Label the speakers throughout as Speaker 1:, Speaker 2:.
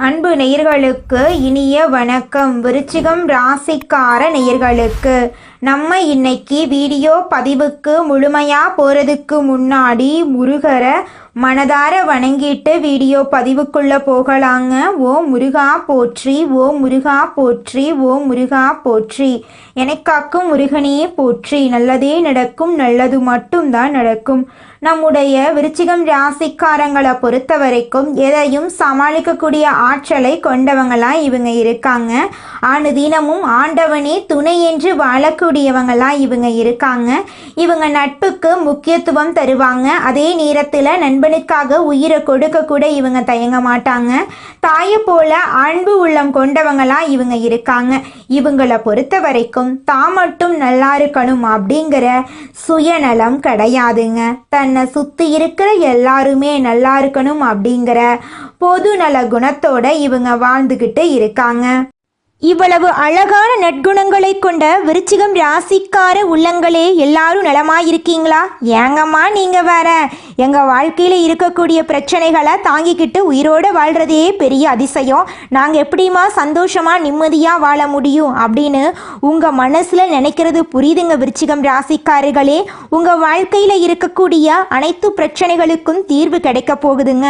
Speaker 1: அன்பு நேயர்களுக்கு இனிய வணக்கம். விருச்சிகம் ராசிக்கார நேயர்களுக்கு நம்ம இன்னைக்கு வீடியோ பதிவுக்கு முழுமையாக போகிறதுக்கு முன்னாடி முருகரை மனதார வணங்கிட்டு வீடியோ பதிவுக்குள்ளே போகலாங்க. ஓ முருகா போற்றி, ஓ முருகா போற்றி, ஓ முருகா போற்றி. எனக்காக்கும் முருகனே போற்றி. நல்லதே நடக்கும், நல்லது மட்டும்தான் நடக்கும். நம்முடைய விருச்சிகம் ராசிக்காரங்களை பொறுத்த வரைக்கும் எதையும் சமாளிக்கக்கூடிய ஆற்றலை கொண்டவங்களா இவங்க இருக்காங்க. தினமும் ஆண்டவனே துணை என்று வாழக்கூடியவங்களா இவங்க இருக்காங்க. இவங்க நட்புக்கு முக்கியத்துவம் தருவாங்க. அதே நேரத்தில் நண்பனுக்காக உயிரை கொடுக்க கூட இவங்க தயங்க மாட்டாங்க. தாயை போல அன்பு உள்ளம் கொண்டவங்களா இவங்க இருக்காங்க. இவங்களை பொறுத்த வரைக்கும் தான் மட்டும் நல்லா இருக்கணும் அப்படிங்கிற சுயநலம் கிடையாதுங்க. தன்னை சுற்றி இருக்கிற எல்லாருமே நல்லா இருக்கணும் அப்படிங்கிற பொது நல குணத்தோட இவங்க வாழ்ந்துக்கிட்டு இருக்காங்க. இவ்வளவு அழகான நற்குணங்களை கொண்ட விருச்சிகம் ராசிக்கார உள்ளங்களே எல்லாரும் நலமாயிருக்கீங்களா? ஏங்கம்மா நீங்கள் வேற எங்கள் வாழ்க்கையில் இருக்கக்கூடிய பிரச்சனைகளை தாங்கிக்கிட்டு உயிரோடு வாழ்கிறதே பெரிய அதிசயம். நாங்கள் எப்படிமா சந்தோஷமாக நிம்மதியாக வாழ முடியும் அப்படின்னு உங்கள் மனசில் நினைக்கிறது புரியுதுங்க விருச்சிகம் ராசிக்காரர்களே. உங்கள் வாழ்க்கையில் இருக்கக்கூடிய அனைத்து பிரச்சனைகளுக்கும் தீர்வு கிடைக்க போகுதுங்க.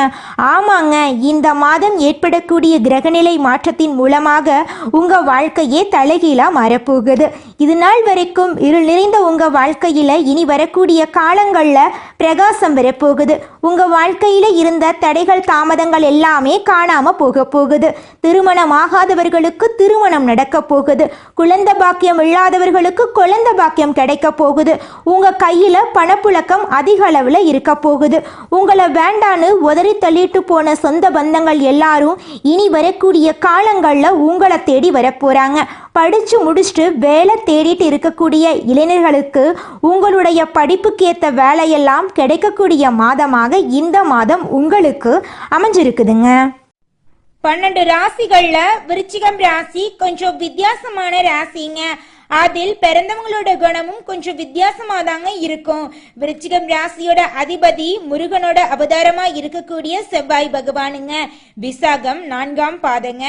Speaker 1: ஆமாங்க, இந்த மாதம் ஏற்படக்கூடிய கிரகநிலை மாற்றத்தின் மூலமாக உங்கள் வாழ்க்கையே தலைகீழாக மாறப்போகுது. இது நாள் வரைக்கும் இருள் நிறைந்த உங்கள் வாழ்க்கையில் இனி வரக்கூடிய காலங்களில் பிரகாசம் வரப்போகுது. உங்கள் வாழ்க்கையில் இருந்த தடைகள் தாமதங்கள் எல்லாமே காணாமல் போக போகுது. திருமணம் ஆகாதவர்களுக்கு திருமணம் நடக்க போகுது. குழந்தை பாக்கியம் இல்லாதவர்களுக்கு குழந்தை பாக்கியம் கிடைக்க போகுது. உங்கள் கையில் பணப்புழக்கம் அதிக அளவில் இருக்க போகுது. உங்களை வேண்டான்னு உதறி தள்ளிட்டு போன சொந்த பந்தங்கள் எல்லாரும் இனி வரக்கூடிய காலங்களில் உங்களை தேடி வரப்போகிறாங்க. படித்து முடிச்சுட்டு வேலை தேடிட்டு இருக்கக்கூடிய இளைஞர்களுக்கு உங்களுடைய படிப்புக்கு ஏற்ற வேலையெல்லாம் கிடைக்கக்கூடிய மாதமாக இந்த மாதம் உங்களுக்கு அமைஞ்சிருக்குதுங்க.
Speaker 2: 12 ராசிகள்ல விருச்சிகம் ராசி கொஞ்சம் வித்தியாசமான ராசிங்க. அதில் பிறந்தவங்களோட குணமும் கொஞ்சம் வித்தியாசமா தாங்க இருக்கும். விருச்சிகம் ராசியோட அதிபதி முருகனோட அவதாரமா இருக்கக்கூடிய செவ்வாய் பகவானுங்க. விசாகம் 4ஆம் பாதங்க.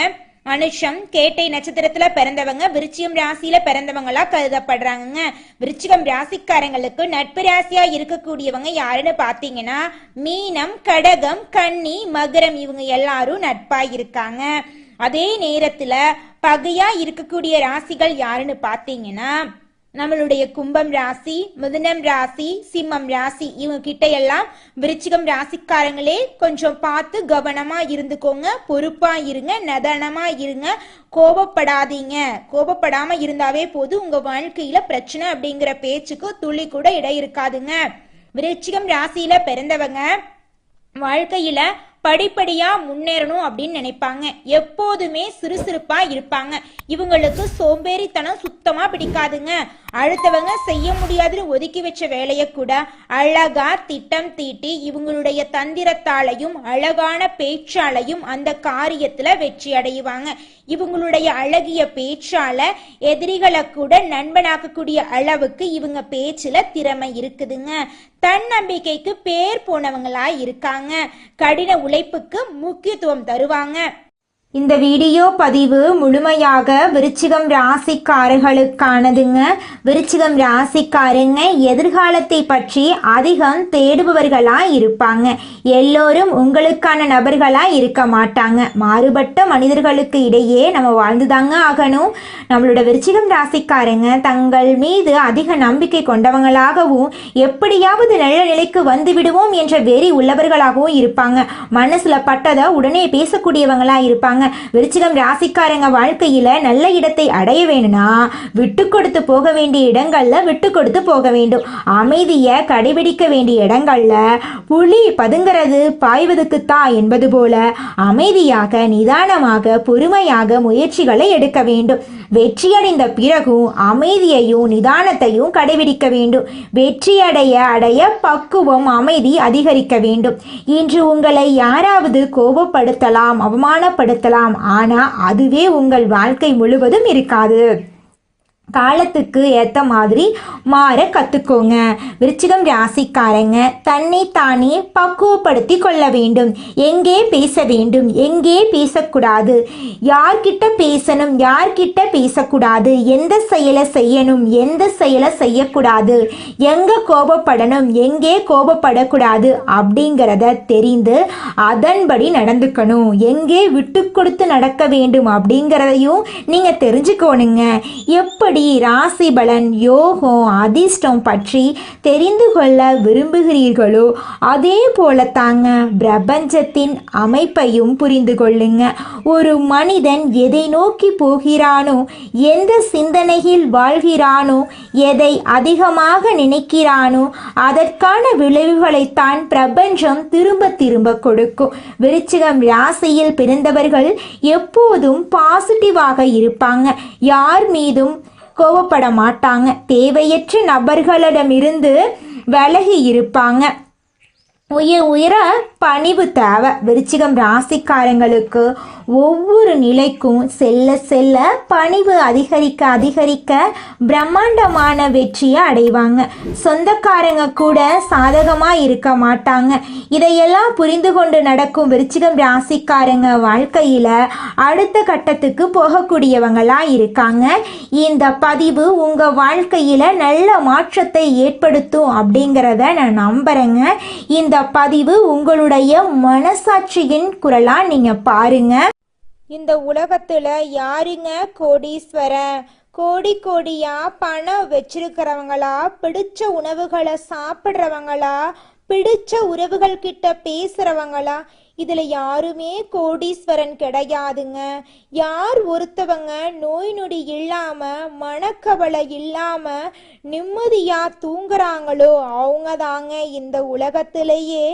Speaker 2: அனுஷம் கேட்டை நட்சத்திரத்துல பிறந்தவங்க விருச்சிகம் ராசியில பிறந்தவங்களா கருதப்படுறாங்க. விருச்சிகம் ராசிக்காரங்களுக்கு நட்பு ராசியா இருக்கக்கூடியவங்க யாருன்னு பாத்தீங்கன்னா மீனம், கடகம், கன்னி, மகரம் இவங்க எல்லாரும் நட்பா இருக்காங்க. அதே நேரத்துல பகையா இருக்கக்கூடிய ராசிகள் யாருன்னு பாத்தீங்கன்னா நம்மளுடைய கும்பம் ராசி, மிதுனம் ராசி, சிம்மம் ராசி இவங்க கிட்ட எல்லாம் விருச்சிகம் ராசிக்காரங்களே கொஞ்சம் பார்த்து கவனமா இருந்துக்கோங்க. பொறுப்பா இருங்க, நிதானமா இருங்க, கோபப்படாதீங்க. கோபப்படாம இருந்தாவே போது உங்க வாழ்க்கையில பிரச்சனை அப்படிங்கிற பேச்சுக்கு துளி கூட இடம் இருக்காதுங்க. விருச்சிகம் ராசியில பிறந்தவங்க வாழ்க்கையில படிப்படியா முன்னேறணும் அப்படின்னு நினைப்பாங்க. எப்போதுமே சுறுசுறுப்பா இருப்பாங்க. இவங்களுக்கு சோம்பேறித்தனம் சுத்தமா பிடிக்காதுங்க. அடுத்தவங்க செய்ய முடியாதுன்னு ஒதுக்கி வச்ச வேலையை கூட அழகா திட்டம் தீட்டி இவங்களுடைய தந்திரத்தாலையும் அழகான பேச்சாலையும் அந்த காரியத்துல வெற்றி அடைவாங்க. இவங்களுடைய அழகிய பேச்சால எதிரிகளை கூட நண்பனாக்கக்கூடிய அளவுக்கு இவங்க பேச்சுல திறமை இருக்குதுங்க. தன்னம்பிக்கைக்கு பேர் போனவங்களா இருக்காங்க. கடின உழைப்புக்கு முக்கியத்துவம் தருவாங்க.
Speaker 1: இந்த வீடியோ பதிவு முழுமையாக விருச்சிகம் ராசிக்காரர்களுக்கானதுங்க. விருச்சிகம் ராசிக்காரங்க எதிர்காலத்தை பற்றி அதிகம் தேடுபவர்களாக இருப்பாங்க. எல்லோரும் உங்களுக்கான நபர்களாக இருக்க மாட்டாங்க. மாறுபட்ட மனிதர்களுக்கு இடையே நம்ம வாழ்ந்துதாங்க ஆகணும். நம்மளோட விருச்சிகம் ராசிக்காரங்க தங்கள் மீது அதிக நம்பிக்கை கொண்டவங்களாகவும் எப்படியாவது நல்ல நிலைக்கு வந்து விடுவோம் என்ற வெறி உள்ளவர்களாகவும் இருப்பாங்க. மனசுல பட்டதை உடனே பேசக்கூடியவங்களா இருப்பாங்க. விருச்சிகம் ராசிக்காரங்க வாழ்க்கையில நல்ல இடத்தை அடைய வேணும்னா விட்டு கொடுத்து போக வேண்டிய இடங்கள்ல விட்டு கொடுத்து போக வேண்டும். அமைதியை கடைபிடிக்க வேண்டிய இடங்கள்ல புலி பதுங்கிறது பாய்வதுக்குத்தான் என்பது போல அமைதியாக, நிதானமாக, பொறுமையாக முயற்சிகளை எடுக்க வேண்டும். வெற்றியடைந்த பிறகும் அமைதியையும் நிதானத்தையும் கடைபிடிக்க வேண்டும். வெற்றியடைய அடைய பக்குவம், அமைதி அதிகரிக்க வேண்டும். இன்று உங்களை யாராவது கோபப்படுத்தலாம், அவமானப்படுத்தலாம். ஆனா அதுவே உங்கள் வாழ்க்கை முழுவதும் இருக்காது. காலத்துக்கு ஏற்ற மாதிரி மாற கற்றுக்கோங்க. விருச்சிகம் ராசிக்காரங்க தன்னை தானே பக்குவப்படுத்தி கொள்ள வேண்டும். எங்கே பேச வேண்டும், எங்கே பேசக்கூடாது, யார்கிட்ட பேசணும், யார்கிட்ட பேசக்கூடாது, எந்த செயலை செய்யணும், எந்த செயலை செய்யக்கூடாது, எங்கே கோபப்படணும், எங்கே கோபப்படக்கூடாது அப்படிங்கிறத தெரிந்து அதன்படி நடந்துக்கணும். எங்கே விட்டு கொடுத்து நடக்க வேண்டும் அப்படிங்கிறதையும் நீங்கள் தெரிஞ்சுக்கணுங்க. எப்படி ராசி பலன், யோகம், அதிர்ஷ்டம் பற்றி தெரிந்து கொள்ள விரும்புகிறீர்களோ அதே போல தாங்க பிரபஞ்சத்தின் அமைப்பையும் புரிந்து கொள்ளுங்க. ஒரு மனிதன் எதை நோக்கி போகிறானோ, எந்த சிந்தனையில் வாழ்கிறானோ, எதை அதிகமாக நினைக்கிறானோ அதற்கான விளைவுகளைத்தான் பிரபஞ்சம் திரும்ப திரும்ப கொடுக்கும். விருச்சிகம் ராசியில் பிறந்தவர்கள் எப்போதும் பாசிட்டிவாக இருப்பாங்க. யார் மீதும் கோபப்பட மாட்டாங்க. தேவையற்ற நபர்களிடமிருந்து விலகி இருப்பாங்க. உயர பணிவு தேவை. விருச்சிகம் ராசிக்காரங்களுக்கு ஒவ்வொரு நிலைக்கும் செல்ல செல்ல பணிவு அதிகரிக்க அதிகரிக்க பிரம்மாண்டமான வெற்றியை அடைவாங்க. சொந்தக்காரங்க கூட சாதகமாக இருக்க மாட்டாங்க. இதையெல்லாம் புரிந்து கொண்டு நடக்கும் விருச்சிகம் ராசிக்காரங்க வாழ்க்கையில் அடுத்த கட்டத்துக்கு போகக்கூடியவங்களாக இருக்காங்க. இந்த பதிவு உங்கள் வாழ்க்கையில் நல்ல மாற்றத்தை ஏற்படுத்தும் அப்படிங்கிறத நான் நம்புகிறேங்க. இந்த பதிவு உங்களுடைய மனசாட்சியின் குரலா நீங்க பாருங்க.
Speaker 2: இந்த உலகத்துல யாருங்க கோடீஸ்வரன்? கோடி கோடியா பணம் வச்சிருக்கிறவங்களா, பிடிச்ச உணவுகளை சாப்பிட்றவங்களா, பிடிச்ச உறவுகள் கிட்ட பேசுறவங்களா? இதுல யாருமே கோடீஸ்வரன் கிடையாதுங்க. யார் ஒருத்தவங்க நோய் நொடி இல்லாம, மனக்கவலை இல்லாம நிம்மதியா தூங்குறாங்களோ அவங்க தாங்க இந்த உலகத்திலேயே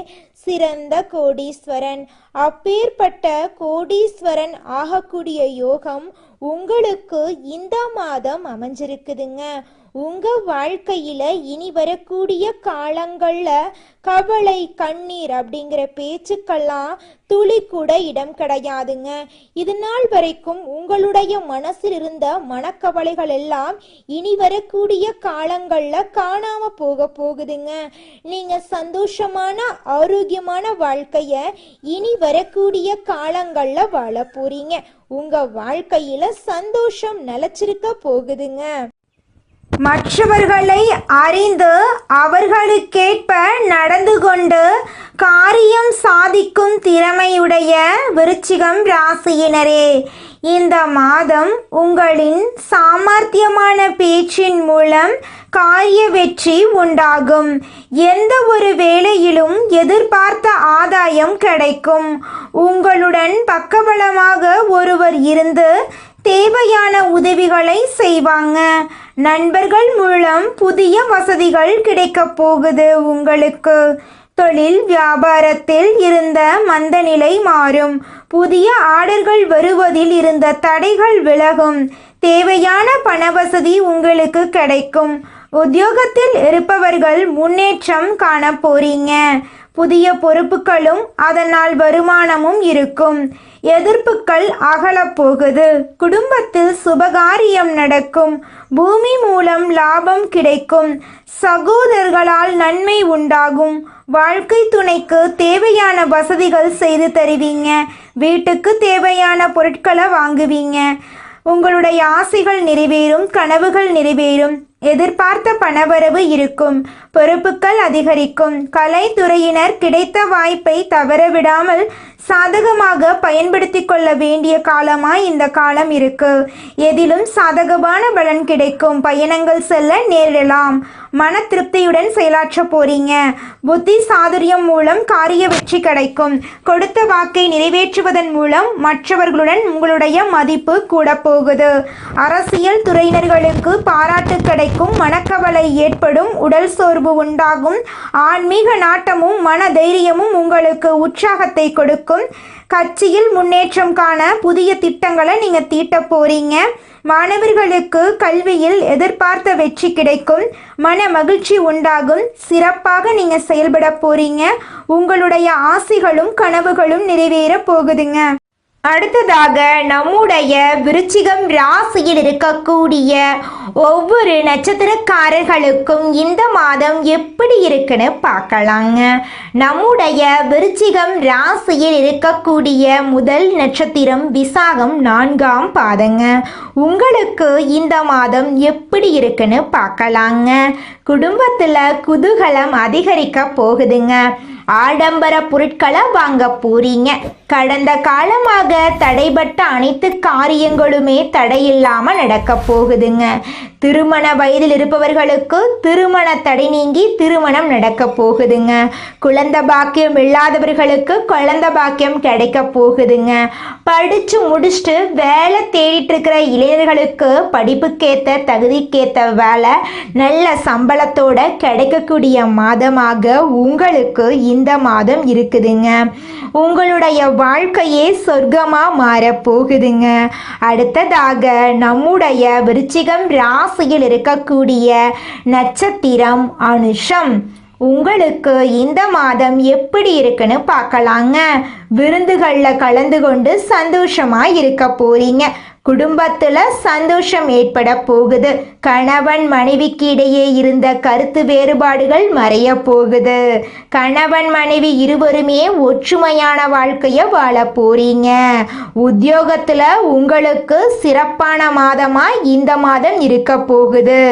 Speaker 2: சிறந்த கோடீஸ்வரன். அப்பேற்பட்ட கோடீஸ்வரன் ஆகக்கூடிய யோகம் உங்களுக்கு இந்த மாதம் அமைஞ்சிருக்குதுங்க. உங்க வாழ்க்கையில இனி வரக்கூடிய காலங்கள்ல கவலை, கண்ணீர் அப்படிங்கிற பேச்சுக்கெல்லாம் துளி கூட இடம் கிடையாதுங்க. இது நாள் வரைக்கும் உங்களுடைய மனசில் இருந்த மனக்கவலைகள் எல்லாம் இனி வரக்கூடிய காலங்கள்ல காணாம போகுதுங்க. நீங்க சந்தோஷமான ஆரோக்கியமான வாழ்க்கைய இனி வரக்கூடிய காலங்கள்ல வாழ போறீங்க. உங்க வாழ்க்கையில சந்தோஷம் நிலைச்சிருக்க போகுதுங்க.
Speaker 1: மற்றவர்களை அறிந்து அவர்களுக்கேற்ப நடந்து கொண்டு காரியம் சாதிக்கும் திறமையுடைய விருச்சிகம் ராசியினரே, இந்த மாதம் உங்களின் சாமர்த்தியமான பேச்சின் மூலம் காரிய வெற்றி உண்டாகும். எந்த ஒரு வேளையிலும் எதிர்பார்த்த ஆதாயம் கிடைக்கும். உங்களுடன் பக்கபலமாக ஒருவர் இருந்து தேவையான உதவிகளை செய்வாங்க. நண்பர்கள் மூலம் புதிய வசதிகள் கிடைக்கப் போகுது உங்களுக்கு. தொழில் வியாபாரத்தில் இருந்த மந்த நிலை மாறும். புதிய ஆர்டர்கள் வருவதில் இருந்த தடைகள் விலகும். தேவையான பணவசதி உங்களுக்கு கிடைக்கும். உத்தியோகத்தில் இருப்பவர்கள் முன்னேற்றம் காண போறீங்க. புதிய பொறுப்புகளும் அதனால் வருமானமும் இருக்கும். எதிர்ப்புகள் அகலப்போகுது. குடும்பத்தில் சுபகாரியம் நடக்கும். பூமி மூலம் லாபம் கிடைக்கும். சகோதரர்களால் நன்மை உண்டாகும். வாழ்க்கை துணைக்கு தேவையான வசதிகள் செய்து தருவீங்க. வீட்டுக்கு தேவையான பொருட்களை வாங்குவீங்க. உங்களுடைய ஆசைகள் நிறைவேறும், கனவுகள் நிறைவேறும். எதிர்பார்த்த பணவரவு இருக்கும். பொறுப்புகள் அதிகரிக்கும். கலைத்துறையினர் கிடைத்த வாய்ப்பை தவறவிடாமல் சாதகமாக பயன்படுத்தி கொள்ள வேண்டிய காலமாய் இந்த காலம் இருக்கு. எதிலும் சாதகமான பலன் கிடைக்கும். பயணங்கள் செல்ல நேரிடலாம். மன திருப்தியுடன் செயலாற்ற போறீங்க. புத்தி சாதுரியம் மூலம் காரிய வெற்றி கிடைக்கும். கொடுத்த வாக்கை நிறைவேற்றுவதன் மூலம் மற்றவர்களுடன் உங்களுடைய மதிப்பு கூட போகுது. அரசியல் துறையினர்களுக்கு பாராட்டு கிடைக்கும். மனக்கவலை ஏற்படும். உடல் சோர்வு உண்டாகும். ஆன்மீக நாட்டமும் மன தைரியமும் உங்களுக்கு உற்சாகத்தை கொடுக்கும். கட்சியில் முன்னேற்றம் காண புதிய திட்டங்களை நீங்க தீட்ட போறீங்க. மாணவர்களுக்கு கல்வியில் எதிர்பார்த்த வெற்றி கிடைக்கும். மன மகிழ்ச்சி உண்டாகும். சிறப்பாக நீங்க செயல்பட போறீங்க. உங்களுடைய ஆசைகளும் கனவுகளும் நிறைவேற போகுதுங்க. அடுத்ததாக நம்முடைய விருச்சிகம் ராசியில் இருக்கக்கூடிய ஒவ்வொரு நட்சத்திரக்காரர்களுக்கும் இந்த மாதம் எப்படி இருக்குன்னு பார்க்கலாங்க. நம்முடைய விருச்சிகம் ராசியில் இருக்கக்கூடிய முதல் நட்சத்திரம் விசாகம் 4ஆம் பாதங்க. உங்களுக்கு இந்த மாதம் எப்படி இருக்குன்னு பார்க்கலாங்க. குடும்பத்தில் குதூகலம் அதிகரிக்க போகுதுங்க. ஆடம்பர பொருட்களை வாங்க போறீங்க. கடந்த காலமாக தடைபட்ட அனைத்து காரியங்களுமே தடையில்லாம நடக்க போகுதுங்க. திருமண வயதில் இருப்பவர்களுக்கு திருமண தடை நீங்கி திருமணம் நடக்க போகுதுங்க. குழந்தை பாக்கியம் இல்லாதவர்களுக்கு குழந்தை பாக்கியம் கிடைக்க போகுதுங்க. படிச்சு முடிச்சுட்டு வேலை தேடிட்டு இருக்கிற இளைஞர்களுக்கு படிப்புக்கேற்ற தகுதிக்கேற்ற வேலை நல்ல சம்பளத்தோட கிடைக்கக்கூடிய மாதமாக உங்களுக்கு இந்த மாதம் இருக்குதுங்க. உங்களுடைய வாழ்க்கையே சொர்க்கமா மாற போகுதுங்க. அடுத்ததாக நம்முடைய விருச்சிகம் ராசியில் இருக்கக்கூடிய நட்சத்திரம் அனுஷம். உங்களுக்கு இந்த மாதம் எப்படி இருக்குன்னு பார்க்கலாங்க. விருந்துகளில் கலந்து கொண்டு சந்தோஷமா இருக்க போறீங்க. குடும்பத்துல சந்தோஷம் ஏற்பட போகுது. கணவன் மனைவிக்கு இடையே இருந்த கருத்து வேறுபாடுகள் மறைய போகுது. கணவன் மனைவி இருவருமே ஒற்றுமையான வாழ்க்கைய வாழ போறீங்க. உத்தியோகத்துல உங்களுக்கு சிறப்பான மாதமா இந்த மாதம் இருக்க போகுது.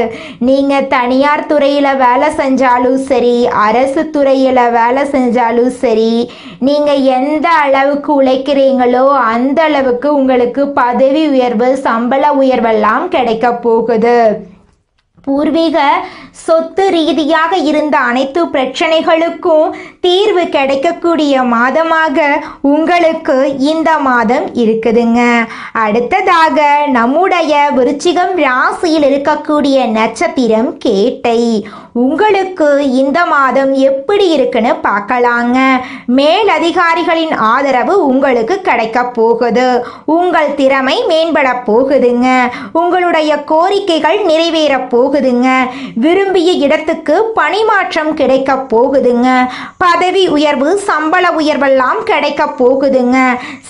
Speaker 1: நீங்க தனியார் துறையில வேலை செஞ்சாலும் சரி, அரசு துறையில வேலை செஞ்சாலும் சரி, நீங்க எந்த அளவுக்கு உழைக்கிறீங்களோ அந்த அளவுக்கு உங்களுக்கு பதவி உயர்வு, சம்பள உயர்வெல்லாம் கிடைக்க போகுது. பூர்வீக சொத்து ரீதியாக இருந்த அனைத்து பிரச்சனைகளுக்கும் தீர்வு கிடைக்கக்கூடிய மாதமாக உங்களுக்கு இந்த மாதம் இருக்குதுங்க. அடுத்ததாக நம்முடைய விருச்சிகம் ராசியில் இருக்கக்கூடிய நட்சத்திரம் கேட்டை. உங்களுக்கு இந்த மாதம் எப்படி இருக்குன்னு பார்க்கலாங்க. மேலதிகாரிகளின் ஆதரவு உங்களுக்கு கிடைக்க போகுது. உங்கள் திறமை மேம்பட போகுதுங்க. உங்களுடைய கோரிக்கைகள் நிறைவேற போகுதுங்க. விரும்பிய இடத்துக்கு பணிமாற்றம் கிடைக்க போகுதுங்க. பதவி உயர்வு, சம்பள உயர்வெல்லாம் கிடைக்க போகுதுங்க.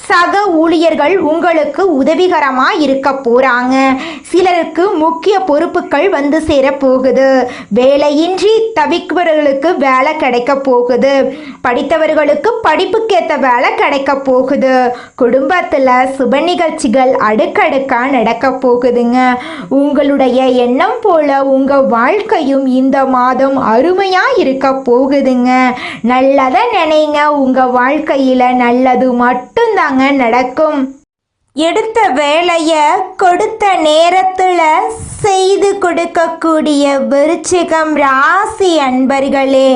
Speaker 1: சக ஊழியர்கள் உங்களுக்கு உதவிகரமா இருக்க போறாங்க. சிலருக்கு முக்கிய பொறுப்புகள் வந்து சேர போகுது. வேலையின்றி தவிப்பவர்களுக்கு வேலை கிடைக்க போகுது. படித்தவர்களுக்கு படிப்புக்கேற்ற வேலை கிடைக்க போகுது. குடும்பத்துல சுப நிகழ்ச்சிகள் அடுக்கடுக்கா நடக்க போகுதுங்க. உங்களுடைய எண்ணம் போல உங்க வாழ்க்கையும் இந்த மாதம் அருமையா இருக்க போகுதுங்க. நல்லதை நினைங்க. உங்க வாழ்க்கையில நல்லது மட்டும்தாங்க நடக்கும். எடுத்த வேலைய கொடுத்த நேரத்துல செய்து கொடுக்கக்கூடிய விருச்சிகம் ராசி அன்பர்களே,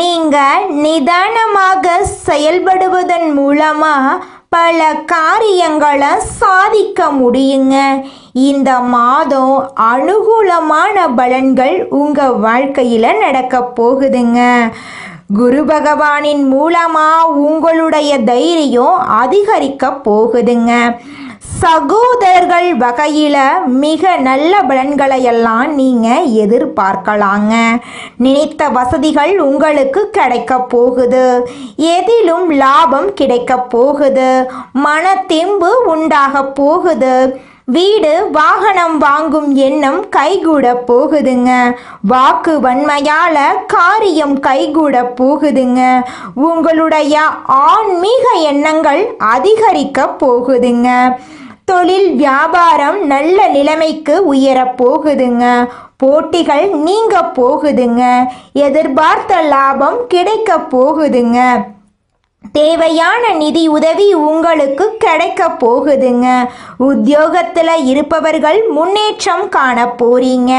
Speaker 1: நீங்க நிதானமாக செயல்படுவதன் மூலமா பல காரியங்களை சாதிக்க முடியுங்க. இந்த மாதம் அனுகூலமான பலன்கள் உங்க வாழ்க்கையில நடக்க போகுதுங்க. குரு பகவானின் மூலமா உங்களுடைய தைரியம் அதிகரிக்க போகுதுங்க. சகோதரர்கள் வகையில மிக நல்ல பலன்களை எல்லாம் நீங்க எதிர்பார்க்கலாங்க. நினைத்த வசதிகள் உங்களுக்கு கிடைக்க போகுது. எதிலும் லாபம் கிடைக்க போகுது. மன தெம்பு உண்டாக போகுது. வீடு வாகனம் வாங்கும் எண்ணம் கைகூட போகுதுங்க. வாக்கு வன்மையால காரியம் கைகூட போகுதுங்க. உங்களுடைய ஆன்மீக எண்ணங்கள் அதிகரிக்க போகுதுங்க. தொழில் வியாபாரம் நல்ல நிலைமைக்கு உயர போகுதுங்க. போட்டிகள் நீங்க போகுதுங்க. எதிர்பார்த்த லாபம் கிடைக்க போகுதுங்க. தேவையான நிதி உதவி உங்களுக்கு கிடைக்க போகுதுங்க. உத்தியோகத்தில் இருப்பவர்கள் முன்னேற்றம் காண போறீங்க.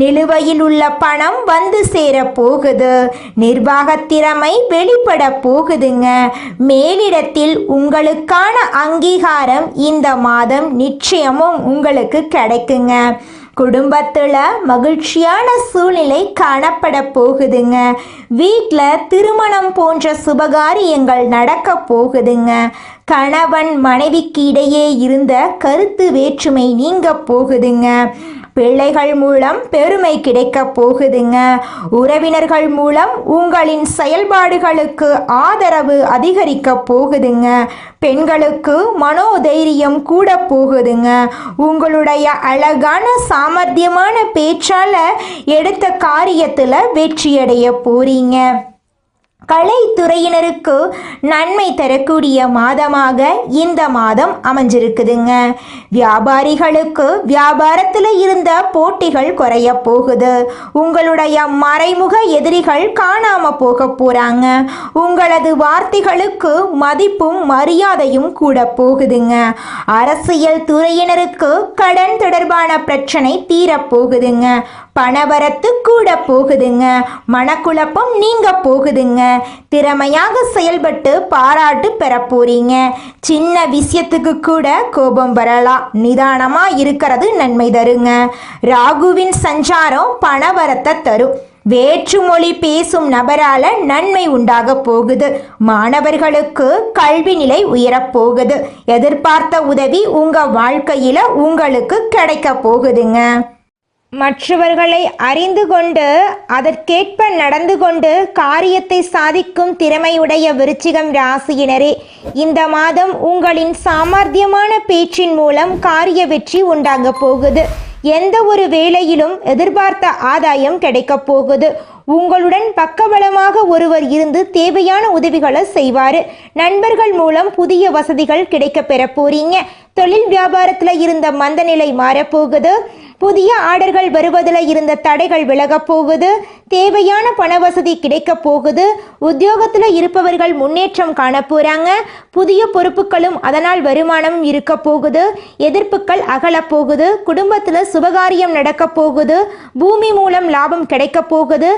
Speaker 1: நிலுவையில் உள்ள பணம் வந்து சேர போகுது. நிர்வாக திறமை வெளிப்பட போகுதுங்க. மேலிடத்தில் உங்களுக்கான அங்கீகாரம் இந்த மாதம் நிச்சயமும் உங்களுக்கு கிடைக்குங்க. குடும்பத்தில் மகிழ்ச்சியான சூழ்நிலை காணப்பட போகுதுங்க. வீட்டில் திருமணம் போன்ற சுபகாரியங்கள் நடக்க போகுதுங்க. கணவன் மனைவிக்கு இடையே இருந்த கருத்து வேற்றுமை நீங்க போகுதுங்க. பிள்ளைகள் மூலம் பெருமை கிடைக்க போகுதுங்க. உறவினர்கள் மூலம் உங்களின் செயல்பாடுகளுக்கு ஆதரவு அதிகரிக்க போகுதுங்க. பெண்களுக்கு மனோதைரியம் கூட போகுதுங்க. உங்களுடைய அழகான சாமர்த்தியமான பேச்சால எடுத்த காரியத்தில் வெற்றியடைய போறீங்க. கலைத்துறையினருக்கு நன்மை தரக்கூடிய மாதமாக இந்த மாதம் அமைஞ்சிருக்குதுங்க. வியாபாரிகளுக்கு வியாபாரத்தில் இருந்த போட்டிகள் குறைய போகுது. உங்களுடைய மறைமுக எதிரிகள் காணாம போக போறாங்க. உங்களது வார்த்தைகளுக்கு மதிப்பும் மரியாதையும் கூட போகுதுங்க. அரசியல் துறையினருக்கு கடன் தொடர்பான பிரச்சனை தீரப்போகுதுங்க. பணவரத்து கூட போகுதுங்க. மனக்குழப்பம் நீங்க போகுதுங்க. திறமையாக செயல்பட்டு பாராட்டு பெற போறீங்க. சின்ன விஷயத்துக்கு கூட கோபம் வரலாம். நிதானமா இருக்கிறது நன்மை தருங்க. ராகுவின் சஞ்சாரம் பணவரத்தை தரும். வேற்றுமொழி பேசும் நபரால நன்மை உண்டாக போகுது. மாணவர்களுக்கு கல்வி நிலை உயரப்போகுது. எதிர்பார்த்த உதவி உங்க வாழ்க்கையில உங்களுக்கு கிடைக்க போகுதுங்க. மற்றவர்களை அறிந்து கொண்டு அதற்கேற்ப நடந்து கொண்டு காரியத்தை சாதிக்கும் திறமையுடைய விருச்சிகம் ராசியினரே, இந்த மாதம் உங்களின் சாமர்த்தியமான பேச்சின் மூலம் காரிய வெற்றி உண்டாக போகுது. எந்த ஒரு வேளையிலும் எதிர்பார்த்த ஆதாயம் கிடைக்க போகுது. உங்களுடன் பக்கபலமாக ஒருவர் இருந்து தேவையான உதவிகளை செய்வார். நண்பர்கள் மூலம் புதிய வசதிகள் கிடைக்க பெற போறீங்க. தொழில் வியாபாரத்தில் இருந்த மந்த நிலை மாறப்போகுது. புதிய ஆர்டர்கள் வருவதில் இருந்த தடைகள் விலக போகுது. தேவையான பண வசதி கிடைக்க போகுது. உத்தியோகத்தில் இருப்பவர்கள் முன்னேற்றம் காண போறாங்க. புதிய பொறுப்புகளும் அதனால் வருமானமும் இருக்க போகுது. எதிர்ப்புகள் அகல போகுது. குடும்பத்தில் சுபகாரியம் நடக்க போகுது. பூமி மூலம் லாபம் கிடைக்க போகுது.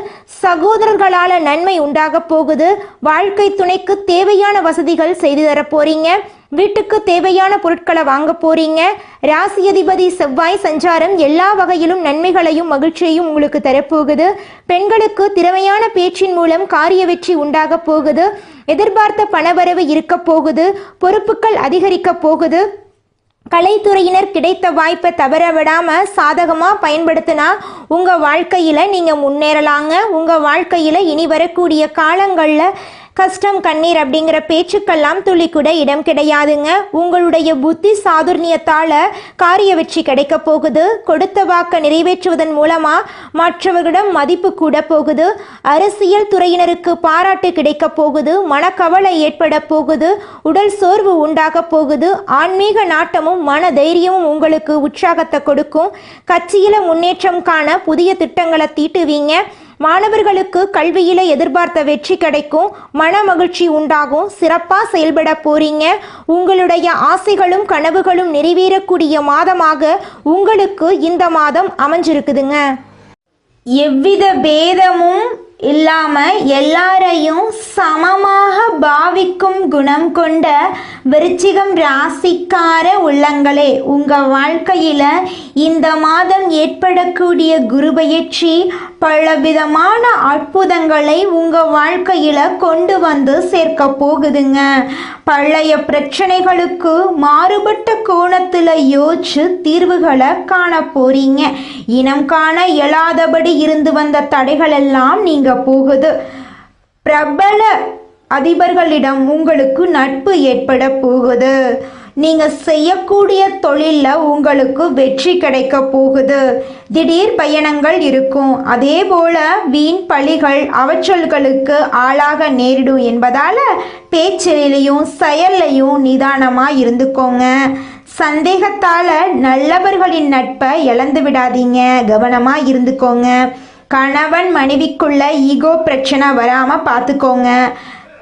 Speaker 1: சகோதரர்களால நன்மை உண்டாக போகுது. வாழ்க்கை துணைக்கு தேவையான வசதிகள் செய்து தர போறீங்க. வீட்டுக்கு தேவையான பொருட்களை வாங்க போறீங்க. ராசி அதிபதி செவ்வாய் சஞ்சாரம் எல்லா வகையிலும் நன்மைகளையும் மகிழ்ச்சியையும் உங்களுக்கு தரப்போகுது. பெண்களுக்கு திறமையான பேச்சின் மூலம் காரிய வெற்றி உண்டாக போகுது. எதிர்பார்த்த பணவரவு இருக்க போகுது. பொறுப்புகள் அதிகரிக்க போகுது. கலைத்துறையினர் கிடைத்த வாய்ப்பை தவற விடாம சாதகமா பயன்படுத்தினா உங்க வாழ்க்கையில நீங்க முன்னேறலாங்க. உங்க வாழ்க்கையில இனி வரக்கூடிய காலங்கள்ல கஷ்டம் கண்ணீர் அப்படிங்கிற பேச்சுக்கெல்லாம் துளி கூட இடம் கிடையாதுங்க. உங்களுடைய புத்தி சாதுர்ணியத்தால காரிய வெற்றி கிடைக்க போகுது. கொடுத்த வாக்கை நிறைவேற்றுவதன் மூலமா மற்றவர்களிடம் மதிப்பு கூட போகுது. அரசியல் துறையினருக்கு பாராட்டு கிடைக்க போகுது. மனக்கவலை ஏற்பட போகுது. உடல் சோர்வு உண்டாக போகுது. ஆன்மீக நாட்டமும் மன தைரியமும் உங்களுக்கு உற்சாகத்தை கொடுக்கும். கட்சியில முன்னேற்றம் காண புதிய திட்டங்களை தீட்டுவீங்க. மாணவர்களுக்கு கல்வியில எதிர்பார்த்த வெற்றி கிடைக்கும். மன மகிழ்ச்சி உண்டாகும். சிறப்பா செயல்பட போறீங்க. உங்களுடைய ஆசைகளும் கனவுகளும் நிறைவேறக்கூடிய மாதமாக உங்களுக்கு இந்த மாதம் அமைஞ்சிருக்குதுங்க. எவ்வித பேதமும் இல்லாம எல்லாரையும் சமமாக பாவிக்கும் குணம் கொண்ட விருச்சிகம் ராசிக்கார உள்ளங்களே, உங்க வாழ்க்கையில இந்த மாதம் ஏற்படக்கூடிய குரு பயிற்சி பலவிதமான அற்புதங்களை உங்க வாழ்க்கையில கொண்டு வந்து சேர்க்க போகுதுங்க. பழைய பிரச்சனைகளுக்கு மாறுபட்ட கோணத்துல யோசிச்சு தீர்வுகளை காண போறீங்க. இனம் காண இயலாதபடி இருந்து வந்த தடைகள் எல்லாம் நீங்க போகுது. பிரபல அதிபர்களிடம் உங்களுக்கு நட்பு ஏற்பட போகுது. நீங்க செய்யக்கூடிய தொழில்ல உங்களுக்கு வெற்றி கிடைக்க போகுது. திடீர் பயணங்கள் இருக்கும். அதே போல வீண் பழிகள் அவச்சொல்களுக்கு ஆளாக நேரிடும் என்பதால பேச்சிலையும் செயல்லையும் நிதானமா இருந்துக்கோங்க. சந்தேகத்தால நல்லவர்களின் நட்பை இழந்து விடாதீங்க. கவனமா இருந்துக்கோங்க. கணவன் மனைவிக்குள்ள ஈகோ பிரச்சனை வராம பார்த்துக்கோங்க.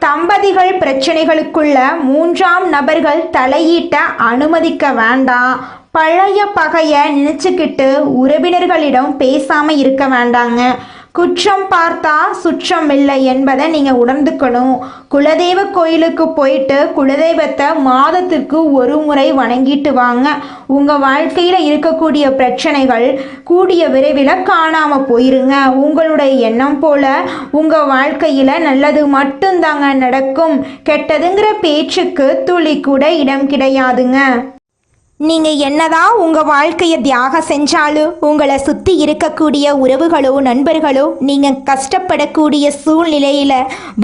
Speaker 1: தம்பதிகள் பிரச்சனைகளுக்குள்ள மூன்றாம் நபர்கள் தலையீட்ட அனுமதிக்க வேண்டாம். பழைய பகையை நினைச்சுக்கிட்டு உறவினர்களிடம் பேசாம இருக்க வேண்டாங்க. குற்றம் பார்த்தா சுற்றம் இல்லை என்பதை நீங்கள் உணர்ந்துக்கணும். குலதெய்வ கோயிலுக்கு போயிட்டு குலதெய்வத்தை மாதத்திற்கு ஒரு முறை வணங்கிட்டு வாங்க. உங்கள் வாழ்க்கையில் இருக்கக்கூடிய பிரச்சனைகள் கூடிய விரைவில் காணாமல் போயிருங்க. உங்களுடைய எண்ணம் போல உங்கள் வாழ்க்கையில் நல்லது மட்டும்தாங்க நடக்கும். கெட்டதுங்கிற பேச்சுக்கு துளி கூட இடம் கிடையாதுங்க. நீங்க என்னதான் உங்க வாழ்க்கையை தியாகம் செஞ்சாலும் உங்களை சுத்தி இருக்கக்கூடிய உறவுகளோ நண்பர்களோ நீங்க கஷ்டப்படக்கூடிய சூழ்நிலையில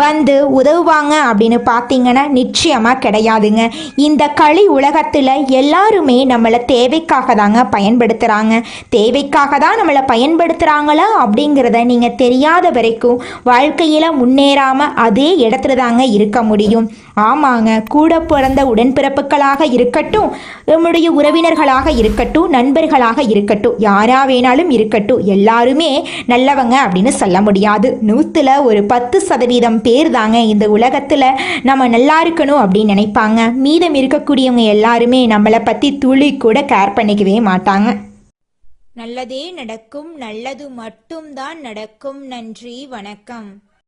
Speaker 1: வந்து உதவுவாங்க அப்படின்னு பார்த்தீங்கன்னா நிச்சயமா கிடையாதுங்க. இந்த களி உலகத்துல எல்லாருமே நம்மளை தேவைக்காக தாங்க பயன்படுத்துறாங்க. தேவைக்காக தான் நம்மளை பயன்படுத்துறாங்களா அப்படிங்கிறத நீங்க தெரியாத வரைக்கும் வாழ்க்கையில முன்னேறாம அதே இடத்துல தாங்க இருக்க முடியும். ஆமாங்க, கூட பிறந்த உடன்பிறப்புகளாக இருக்கட்டும், நம்முடைய உறவினர்களாக இருக்கட்டும், நண்பர்களாக இருக்கட்டும், யாரா வேணாலும் இருக்கட்டும், எல்லாருமே நல்லவங்க அப்படின்னு சொல்ல முடியாது. 100ல் ஒரு 10% பேர் தாங்க இந்த உலகத்தில் நம்ம நல்லா இருக்கணும் அப்படின்னு நினைப்பாங்க. மீதம் இருக்கக்கூடியவங்க எல்லாருமே நம்மளை பற்றி துளி கூட கேர் பண்ணிக்கவே மாட்டாங்க.
Speaker 2: நல்லதே நடக்கும், நல்லது மட்டும்தான் நடக்கும். நன்றி, வணக்கம்.